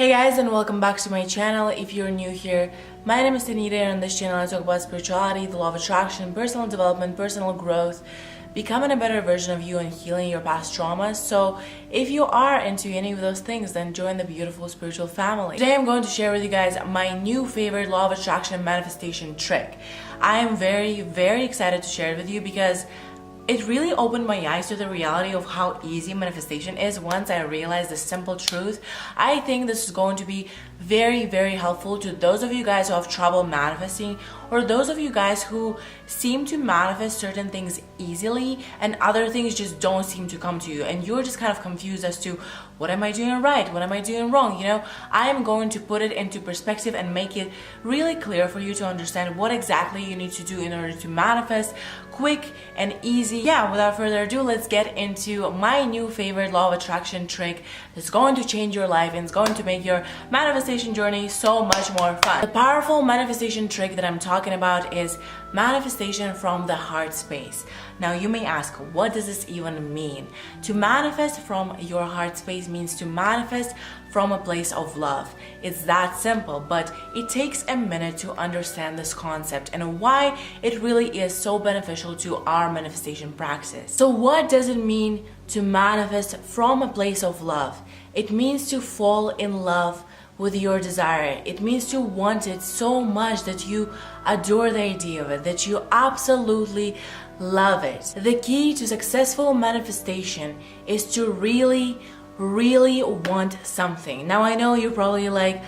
Hey guys, and welcome back to my channel. If you're new here, my name is Tanita, and on this channel I talk about spirituality, the law of attraction, personal development, personal growth, becoming a better version of you, and healing your past traumas. So if you are into any of those things, then join the beautiful spiritual family. Today I'm going to share with you guys my new favorite law of attraction and manifestation trick. I am very excited to share it with you because it really opened my eyes to the reality of how easy manifestation is once I realized the simple truth. I think this is going to be very helpful to those of you guys who have trouble manifesting, or those of you guys who seem to manifest certain things easily and other things just don't seem to come to you, and you're just kind of confused as to what am I doing right, what am I doing wrong. I am going to put it into perspective and make it really clear for you to understand what exactly you need to do in order to manifest quick and easy. Without further ado, let's get into my new favorite law of attraction trick that's going to change your life and it's going to make your manifestation journey so much more fun. The powerful manifestation trick that I'm talking about is manifestation from the heart space. Now you may ask, what does this even mean? To manifest from your heart space means to manifest from a place of love. It's that simple, but it takes a minute to understand this concept and why it really is so beneficial to our manifestation practice. So what does it mean to manifest from a place of love? It means to fall in love with your desire. It means to want it so much that you adore the idea of it, that you absolutely love it. The key to successful manifestation is to really want something. Now I know you're probably like,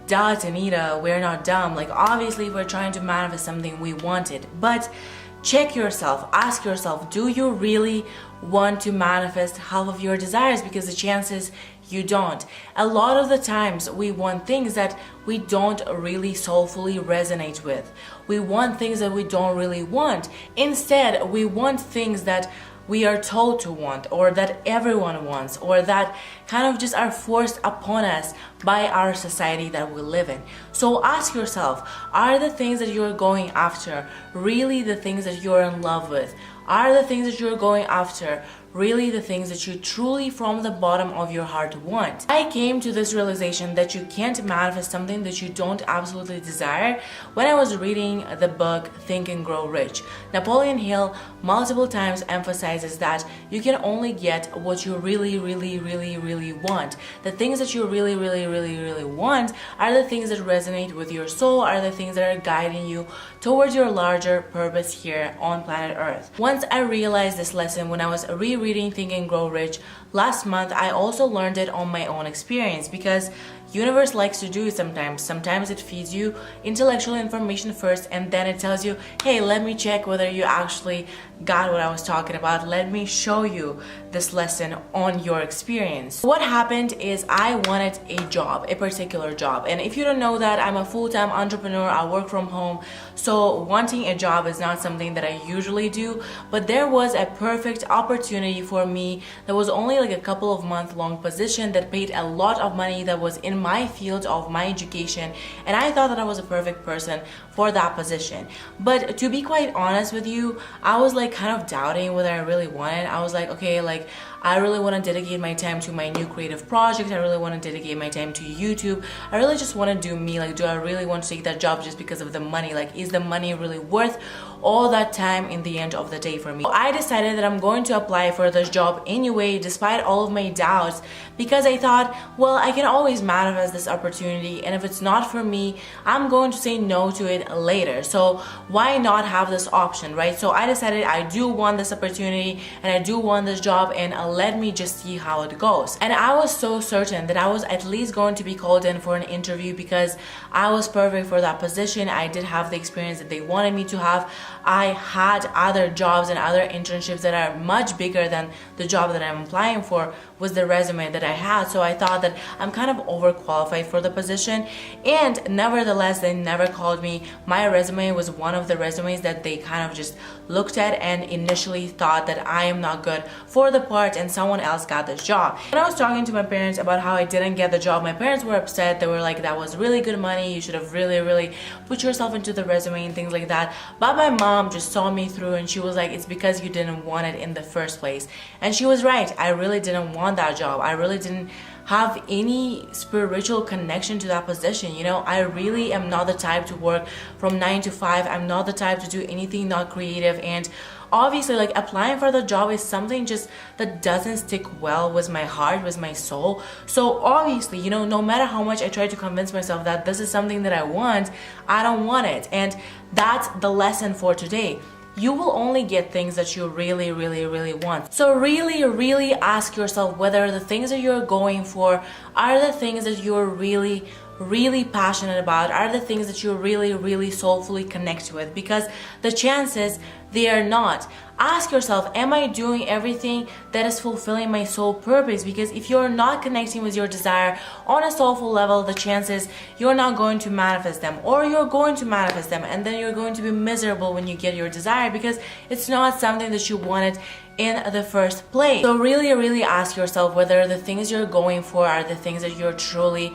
duh, Tanita, we're not dumb. Like, obviously if we're trying to manifest something, we want it. But check yourself, ask yourself, do you really want to manifest half of your desires? Because the chances you don't. A lot of the times we want things that we don't really soulfully resonate with. We want things that we don't really want. Instead, we want things that we are told to want, or that everyone wants, or that kind of just are forced upon us by our society that we live in. So ask yourself, are the things that you're going after really the things that you're in love with? Are the things that you're going after really the things that you truly from the bottom of your heart want? I came to this realization that you can't manifest something that you don't absolutely desire when I was reading the book Think and Grow Rich. Napoleon Hill multiple times emphasizes that you can only get what you really want. The things that you really want are the things that resonate with your soul, are the things that are guiding you towards your larger purpose here on planet Earth. Once I realized this lesson when I was rereading Think and Grow Rich last month, I also learned it on my own experience, because universe likes to do it sometimes. Sometimes it feeds you intellectual information first, and then it tells you, hey, let me check whether you actually got what I was talking about. Let me show you this lesson on your experience. What happened is I wanted a job, a particular job. And if you don't know that, I'm a full-time entrepreneur. I work from home. So wanting a job is not something that I usually do, but there was a perfect opportunity for me that was only like a couple of month long position that paid a lot of money, that was in my field of my education, and I thought that I was a perfect person for that position. But to be quite honest with you, I was like kind of doubting whether I really wanted. I was like, okay, like I really want to dedicate my time to my new creative project. I really want to dedicate my time to YouTube. I really just want to do me. Like, do I really want to take that job just because of the money? Like, is the money really worth all that time in the end of the day for me? So I decided that I'm going to apply for this job anyway, despite all of my doubts, because I thought, well, I can always manifest this opportunity, and if it's not for me, I'm going to say no to it later. So why not have this option, right? So I decided I do want this opportunity and I do want this job, and let me just see how it goes. And I was so certain that I was at least going to be called in for an interview because I was perfect for that position. I did have the experience that they wanted me to have. I had other jobs and other internships that are much bigger than the job that I'm applying for was the resume that I had. So I thought that I'm kind of overqualified for the position, and nevertheless they never called me. My resume was one of the resumes that they kind of just looked at and initially thought that I am not good for the part and someone else got this job. When I was talking to my parents about how I didn't get the job, my parents were upset. They were like, that was really good money, you should have really put yourself into the resume and things like that. But my mom just saw me through and she was like, it's because you didn't want it in the first place. And she was right. I really didn't want that job. I really didn't have any spiritual connection to that position. You know, I really am not the type to work from 9 to 5. I'm not the type to do anything not creative, and obviously like applying for the job is something just that doesn't stick well with my heart, with my soul. So obviously, you know, no matter how much I try to convince myself that this is something that I don't want it. And that's the lesson for today. You will only get things that you really, really, really want. So really, really ask yourself whether the things that you're going for are the things that you're really, really passionate about, are the things that you really, really soulfully connect with, because the chances they are not. Ask yourself, am I doing everything that is fulfilling my soul purpose? Because if you're not connecting with your desire on a soulful level, the chances you're not going to manifest them, or you're going to manifest them and then you're going to be miserable when you get your desire because it's not something that you wanted in the first place. So really, really ask yourself whether the things you're going for are the things that you're truly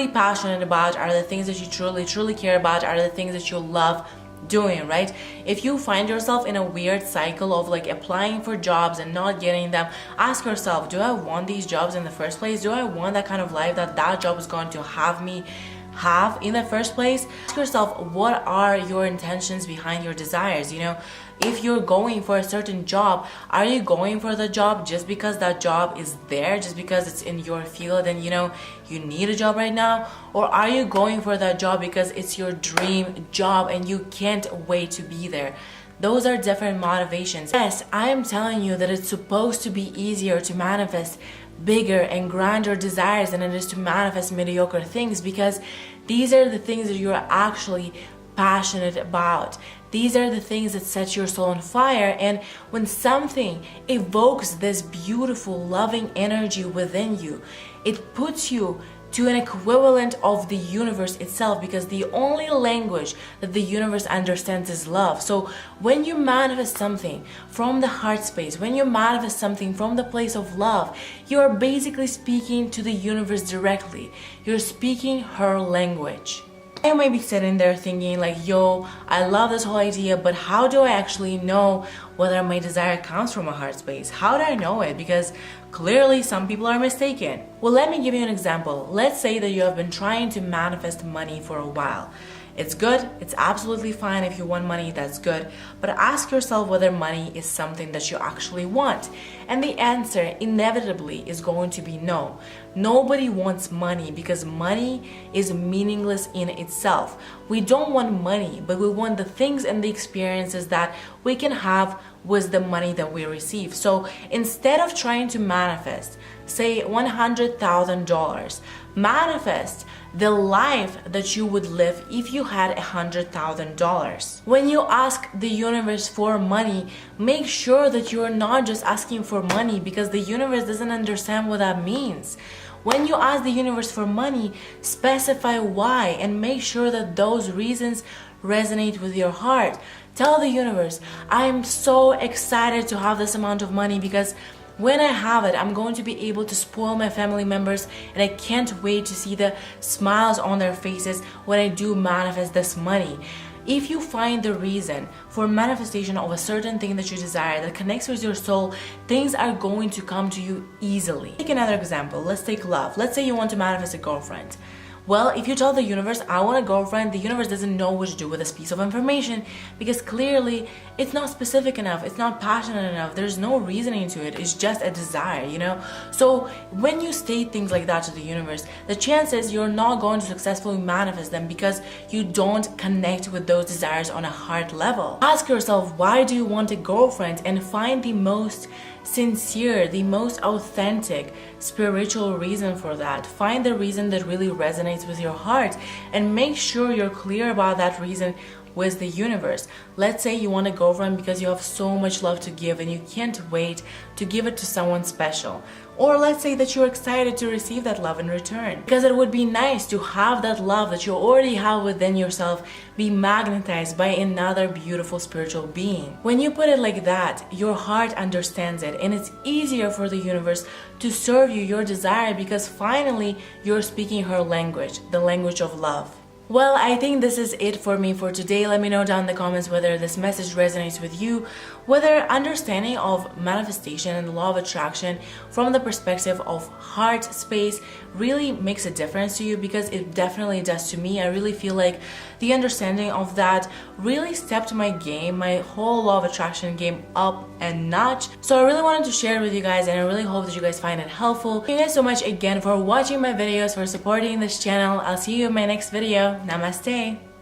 passionate about, are the things that you truly care about, are the things that you love doing, right? If you find yourself in a weird cycle of like applying for jobs and not getting them, ask yourself, do I want these jobs in the first place? Do I want that kind of life that job is going to have me have in the first place? Ask yourself, what are your intentions behind your desires? You know, if you're going for a certain job, are you going for the job just because that job is there, just because it's in your field and you know you need a job right now? Or are you going for that job because it's your dream job and you can't wait to be there? Those are different motivations. Yes, I am telling you that it's supposed to be easier to manifest bigger and grander desires than it is to manifest mediocre things, because these are the things that you're actually passionate about. These are the things that set your soul on fire, and when something evokes this beautiful, loving energy within you, it puts you to an equivalent of the universe itself, because the only language that the universe understands is love. So when you manifest something from the heart space, when you manifest something from the place of love, you are basically speaking to the universe directly. You're speaking her language. I might be sitting there thinking like, yo, I love this whole idea, but how do I actually know whether my desire comes from a heart space? How do I know it? Because clearly some people are mistaken. Well, let me give you an example. Let's say that you have been trying to manifest money for a while. It's good, it's absolutely fine if you want money, that's good. But ask yourself whether money is something that you actually want. And the answer inevitably is going to be no. Nobody wants money because money is meaningless in itself. We don't want money, but we want the things and the experiences that we can have with the money that we receive. So instead of trying to manifest, say $100,000, manifest the life that you would live if you had $100,000. When you ask the universe for money, make sure that you're not just asking for money, because the universe doesn't understand what that means. When you ask the universe for money, specify why and make sure that those reasons resonate with your heart. Tell the universe, I am so excited to have this amount of money because when I have it, I'm going to be able to spoil my family members, and I can't wait to see the smiles on their faces when I do manifest this money. If you find the reason for manifestation of a certain thing that you desire that connects with your soul, things are going to come to you easily. Take another example. Let's take love. Let's say you want to manifest a girlfriend. Well, if you tell the universe, I want a girlfriend, the universe doesn't know what to do with this piece of information because clearly it's not specific enough, it's not passionate enough, there's no reasoning to it, it's just a desire, you know? So when you state things like that to the universe, the chances you're not going to successfully manifest them because you don't connect with those desires on a heart level. Ask yourself, why do you want a girlfriend, and find the most sincere, the most authentic spiritual reason for that. Find the reason that really resonates with your heart and make sure you're clear about that reason with the universe. Let's say you want a girlfriend because you have so much love to give and you can't wait to give it to someone special. Or let's say that you're excited to receive that love in return, because it would be nice to have that love that you already have within yourself be magnetized by another beautiful spiritual being. When you put it like that, your heart understands it, and it's easier for the universe to serve you your desire because finally you're speaking her language, the language of love. Well, I think this is it for me for today. Let me know down in the comments whether this message resonates with you, whether understanding of manifestation and the law of attraction from the perspective of heart space really makes a difference to you, because it definitely does to me. I really feel like the understanding of that really stepped my game, my whole law of attraction game up a notch. So I really wanted to share it with you guys, and I really hope that you guys find it helpful. Thank you guys so much again for watching my videos, for supporting this channel. I'll see you in my next video. Namaste.